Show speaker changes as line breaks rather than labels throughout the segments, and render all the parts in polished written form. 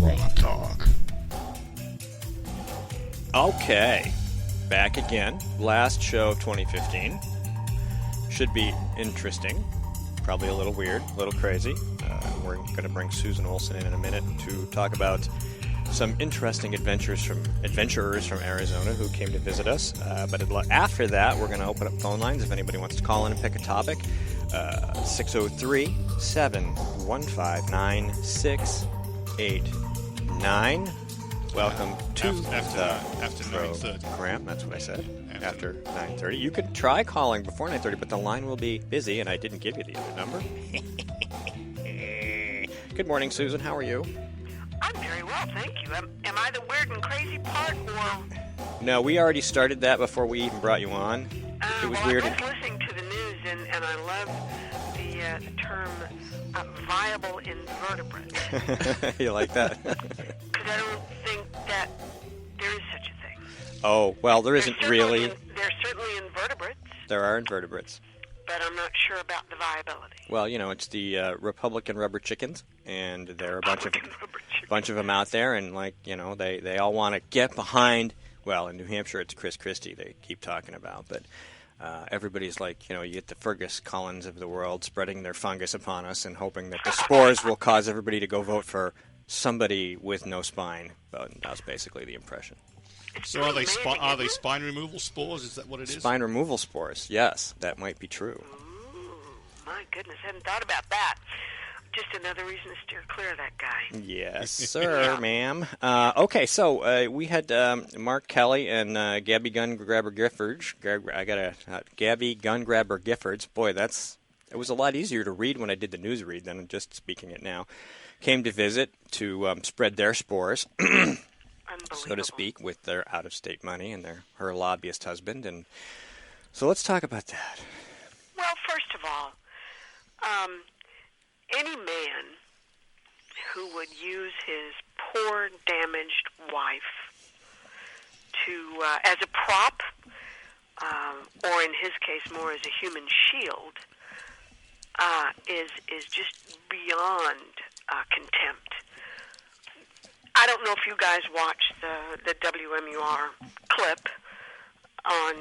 Raw Talk.
Okay, back again. Last show of 2015. Should be interesting. Probably a little weird, a little crazy. We're going to bring Susan Olsen in a minute to talk about some interesting adventurers from Arizona who came to visit us. But after that, we're going to open up phone lines if anybody wants to call in and pick a topic. 603-715-9689. Welcome to
after 9:30.
Program. That's what I said. After 9:30. You could try calling before 9:30, but the line will be busy, and I didn't give you the other number. Good morning, Susan. How are you?
I'm very well, thank you. Am I the weird and crazy part, or...?
No, we already started that before we even brought you on. It was weird.
I was listening to the news, and I love the term viable invertebrates.
You like that?
Because I don't think that there is such a thing.
Oh, well, there isn't really.
There's certainly invertebrates.
There are invertebrates.
But I'm not sure about the viability.
Well, it's the Republican rubber chickens, and there are a bunch of them out there, and they all want to get behind. Well, in New Hampshire, it's Chris Christie they keep talking about, but everybody's like, you get the Fergus Collins of the world spreading their fungus upon us and hoping that the spores will cause everybody to go vote for somebody with no spine. But that's basically the impression.
So are they spine removal spores? Is that what it is?
Spine removal spores, yes. That might be true.
Ooh, my goodness, I hadn't thought about that. Just another reason to steer clear of that guy.
Yes, sir, ma'am. Okay, so we had Mark Kelly and Gabby Gungrabber Giffords. Gabby Gungrabber Giffords. Boy, it was a lot easier to read when I did the news read than just speaking it now. Came to visit to spread their spores, so to speak, with their out-of-state money and her lobbyist husband. And so let's talk about that.
Well, first of all, any man who would use his poor, damaged wife to as a prop, or in his case, more as a human shield, is just beyond contempt. I don't know if you guys watched the WMUR clip on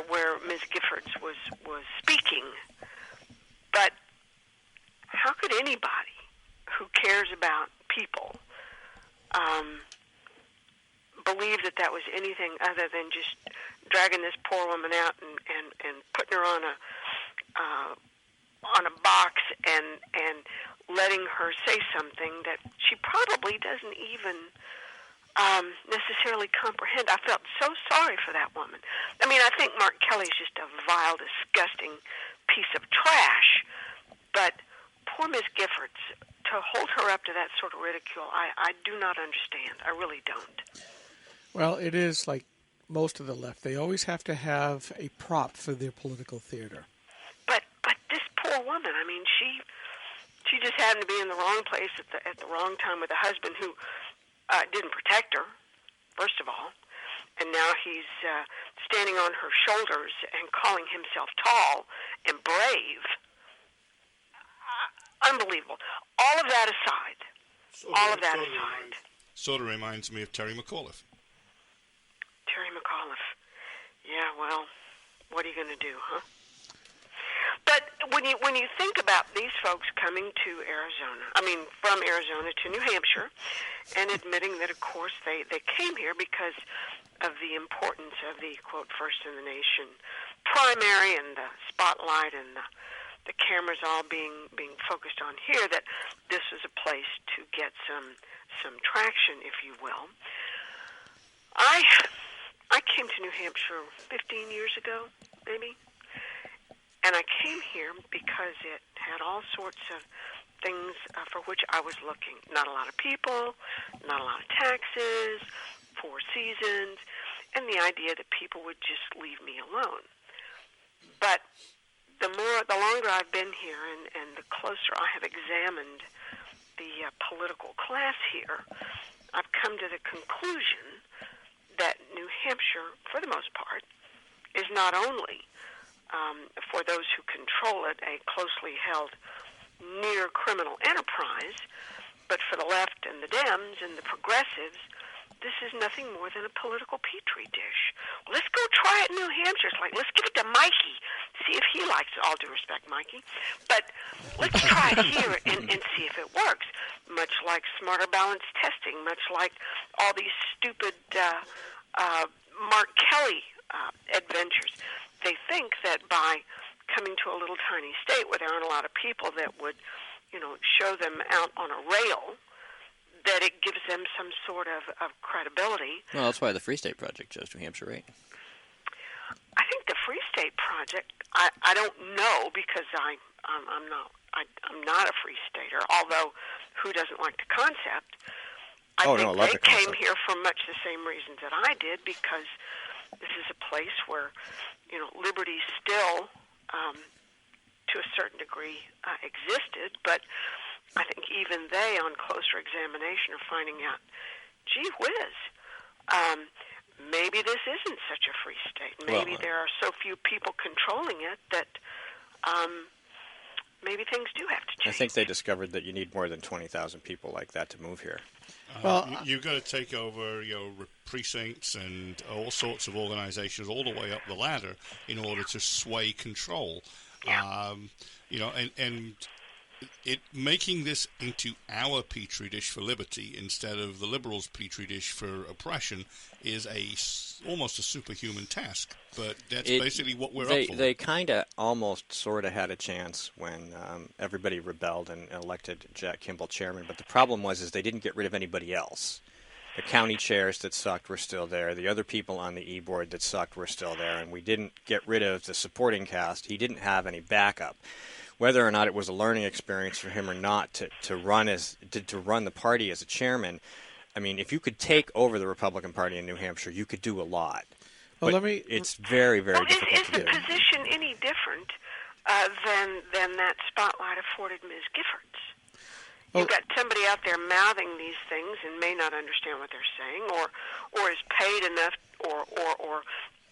where Ms. Giffords was speaking, but how could anybody who cares about people believe that was anything other than just dragging this poor woman out and putting her on a box and letting her say something that she probably doesn't even necessarily comprehend? I felt so sorry for that woman. I mean, I think Mark Kelly's just a vile, disgusting piece of trash, but poor Miss Giffords, to hold her up to that sort of ridicule, I do not understand. I really don't.
Well, it is like most of the left. They always have to have a prop for their political theater.
But this poor woman, I mean, she just happened to be in the wrong place at the wrong time with a husband who didn't protect her, first of all, and now he's standing on her shoulders and calling himself tall and brave. Unbelievable. All of that aside,
Sort of reminds me of Terry McAuliffe.
Terry McAuliffe. Yeah, well, what are you going to do, huh? But when you think about these folks coming to Arizona, I mean, from Arizona to New Hampshire, and admitting that, of course, they came here because of the importance of the, quote, first in the nation primary and the spotlight and the cameras all being focused on here, that this is a place to get some traction, if you will. I came to New Hampshire 15 years ago, maybe. And I came here because it had all sorts of things for which I was looking. Not a lot of people, not a lot of taxes, 4 seasons, and the idea that people would just leave me alone. But the longer I've been here and the closer I have examined the political class here, I've come to the conclusion that New Hampshire, for the most part, is not only for those who control it, a closely held near criminal enterprise, But for the left and the Dems and the progressives, this is nothing more than a political petri dish. Well, let's go try it in New Hampshire. It's like, let's give it to Mikey, see if he likes it. All due respect, Mikey. But let's try it here and see if it works. Much like smarter balanced testing, much like all these stupid Mark Kelly adventures. They think that by coming to a little tiny state where there aren't a lot of people that would, show them out on a rail, that it gives them some sort of credibility.
Well, that's why the Free State Project chose New Hampshire, right?
I think the Free State Project, I don't know because I'm not a Free Stater, although who doesn't like the concept? I think they came here for much the same reasons that I did, because this is a place where, liberty still, to a certain degree, existed, but I think even they, on closer examination, are finding out, gee whiz, maybe this isn't such a free state. Maybe there are so few people controlling it that maybe things do have to change.
I think they discovered that you need more than 20,000 people like that to move here.
You've got to take over precincts and all sorts of organizations all the way up the ladder in order to sway control.
Yeah.
And it making this into our petri dish for liberty instead of the liberals' petri dish for oppression is almost a superhuman task. But that's basically what we're up for.
They kind of almost sort of had a chance when everybody rebelled and elected Jack Kimball chairman. But the problem was they didn't get rid of anybody else. The county chairs that sucked were still there. The other people on the e-board that sucked were still there. And we didn't get rid of the supporting cast. He didn't have any backup. Whether or not it was a learning experience for him or not to run the party as a chairman, I mean, if you could take over the Republican Party in New Hampshire, you could do a lot.
Well,
but it's very, very difficult to do.
Is the position any different than that spotlight afforded Ms. Giffords? You've got somebody out there mouthing these things and may not understand what they're saying, or is paid enough or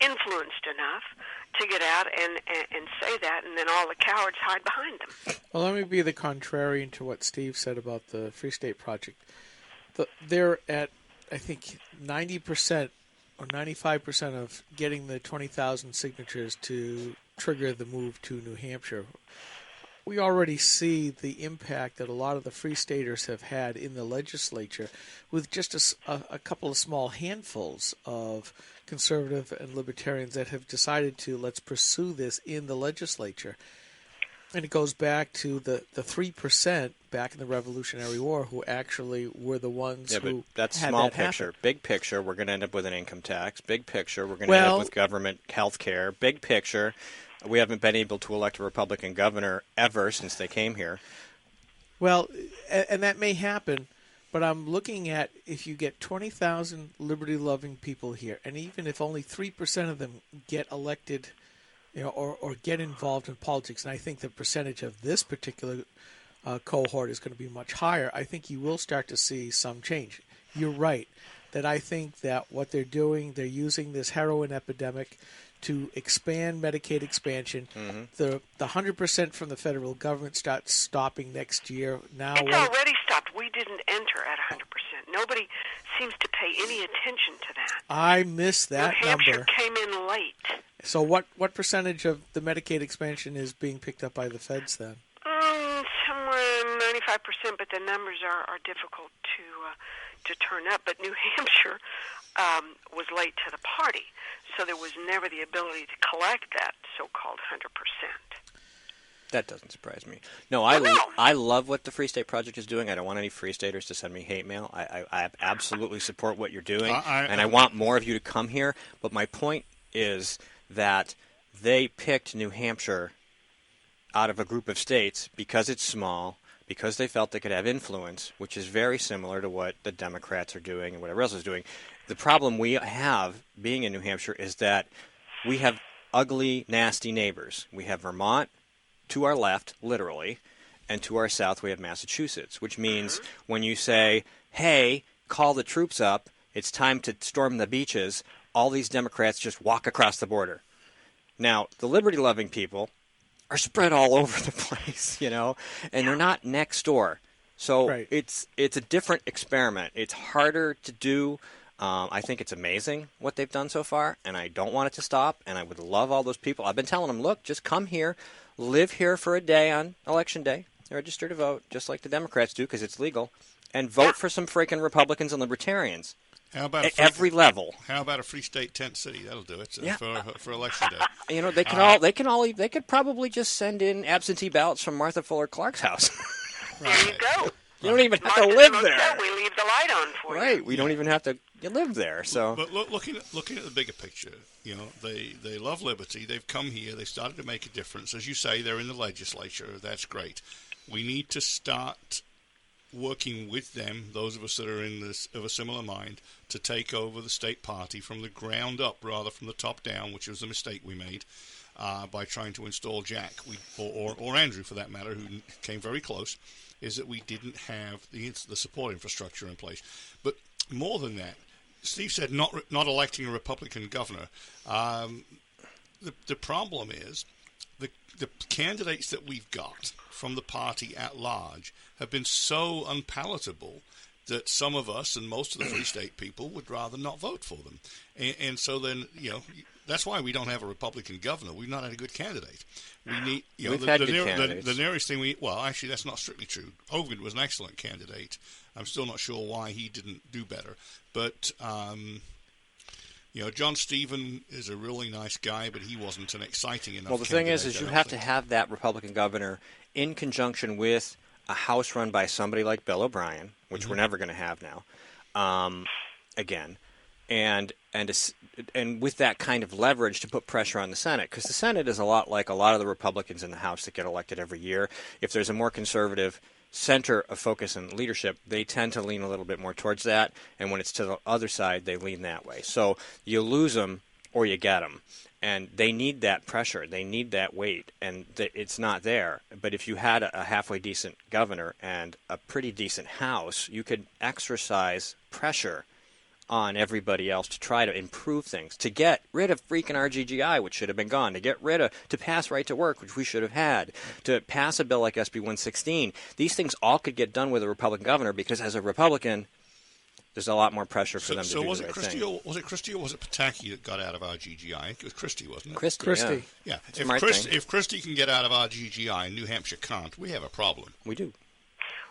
influenced enough to get out and say that, and then all the cowards hide behind them.
Well, let me be the contrarian to what Steve said about the Free State Project. They're at, I think, 90% or 95% of getting the 20,000 signatures to trigger the move to New Hampshire. We already see the impact that a lot of the Free Staters have had in the legislature with just a couple of small handfuls of conservative and libertarians that have decided to let's pursue this in the legislature. And it goes back to the 3% back in the Revolutionary War who actually were the ones who
but that's
had
small
that
picture.
happen.
Big picture, we're going to end up with an income tax. Big picture, we're going to end up with government health care. Big picture, we haven't been able to elect a Republican governor ever since they came here.
Well, and that may happen, but I'm looking at if you get 20,000 liberty-loving people here, and even if only 3% of them get elected, or get involved in politics, and I think the percentage of this particular cohort is going to be much higher, I think you will start to see some change. You're right that I think that what they're doing, they're using this heroin epidemic to expand Medicaid expansion. Mm-hmm. The 100% from the federal government starts stopping next year. Now
it's already stopped. We didn't enter at 100%. Nobody seems to pay any attention to that.
I missed that
New Hampshire
number.
Came in late.
So what percentage of the Medicaid expansion is being picked up by the feds then?
Somewhere 95%, but the numbers are difficult to turn up. But New Hampshire was late to the party, so there was never the ability to collect that so-called 100%.
That doesn't surprise me. No, I love what the Free State Project is doing. I don't want any Free Staters to send me hate mail. I absolutely support what you're doing, and I want more of you to come here. But my point is that they picked New Hampshire out of a group of states because it's small, because they felt they could have influence, which is very similar to what the Democrats are doing and whatever else is doing. The problem we have being in New Hampshire is that we have ugly, nasty neighbors. We have Vermont to our left, literally, and to our south we have Massachusetts, which means when you say, hey, call the troops up, it's time to storm the beaches, all these Democrats just walk across the border. Now, the liberty-loving people are spread all over the place, and they're not next door. So
Right.
it's a different experiment. It's harder to do. I think it's amazing what they've done so far, and I don't want it to stop. And I would love all those people. I've been telling them, look, just come here, live here for a day on Election Day, register to vote, just like the Democrats do because it's legal, and vote for some freaking Republicans and Libertarians.
How about
at every level?
How about a free state tent city? That'll do it
Yeah.
for Election Day.
You know, they could probably just send in absentee ballots from Martha Fuller Clark's house.
There you go.
You don't even have to
Martha's
live
most
there.
said, we leave the light on for you.
Right. We don't even have to live there. So,
But looking at the bigger picture, you know, they love liberty. They've come here. They started to make a difference. As you say, they're in the legislature. That's great. We need to start working with them, those of us that are of a similar mind, to take over the state party from the ground up rather from the top down, which was a mistake we made by trying to install Jack or Andrew, for that matter, who came very close. Is that we didn't have the support infrastructure in place. But more than that, Steve said not electing a Republican governor. The problem is the candidates that we've got from the party at large have been so unpalatable that some of us and most of the Free State people would rather not vote for them. And so then, you know, that's why we don't have a Republican governor. We've not had a good candidate. We need, you know, the nearest thing well, actually, that's not strictly true. Hogan was an excellent candidate. I'm still not sure why he didn't do better. But, you know, John Stephen is a really nice guy, but he wasn't an exciting enough candidate.
Well, the thing is you have to have that Republican governor in conjunction with a House run by somebody like Bill O'Brien, which we're never going to have now, again, and with that kind of leverage to put pressure on the Senate, because the Senate is a lot like a lot of the Republicans in the House that get elected every year. If there's a more conservative center of focus and leadership, they tend to lean a little bit more towards that, and when it's to the other side, they lean that way. So you lose them or you get them. And they need that pressure. They need that weight, and it's not there. But if you had a halfway decent governor and a pretty decent House, you could exercise pressure on everybody else to try to improve things, to get rid of freaking RGGI, which should have been gone, to pass right to work, which we should have had, to pass a bill like SB 116. These things all could get done with a Republican governor because as a Republican, there's a lot more pressure for them to do the right thing.
So was it Christie or was it Pataki that got out of RGGI? It was Christie, wasn't it?
Christie.
Yeah.
If
Christie can get out of RGGI and New Hampshire can't, we have a problem.
We do.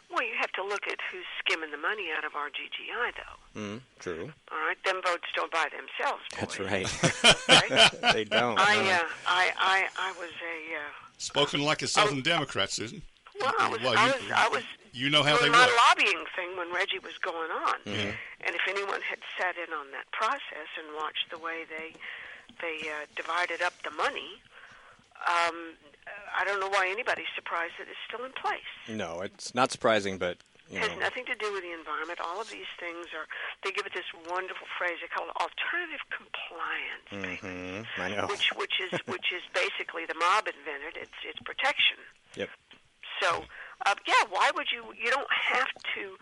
Well, you have to look at who's skimming the money out of RGGI, though.
True.
All right, them votes don't buy themselves.
That's
boys.
right. They don't.
I was a.
Spoken like a Southern Democrat, Susan.
Well, I was.
You know how they
my
work.
lobbying thing when Reggie was going on, and if anyone had sat in on that process and watched the way they divided up the money, I don't know why anybody's surprised that it's still in place.
No, it's not surprising, but
It has nothing to do with the environment. All of these things they give it this wonderful phrase. They call it alternative compliance,
I know.
which is basically the mob invented. It's protection.
Yep.
So, why would you don't have to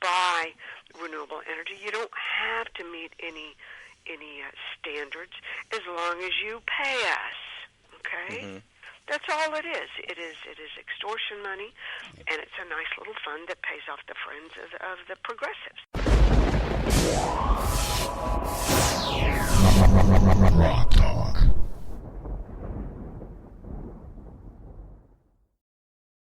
buy renewable energy. You don't have to meet any standards as long as you pay us. Okay? That's all it is. It is extortion money, and it's a nice little fund that pays off the friends of the progressives.
Rock Talk.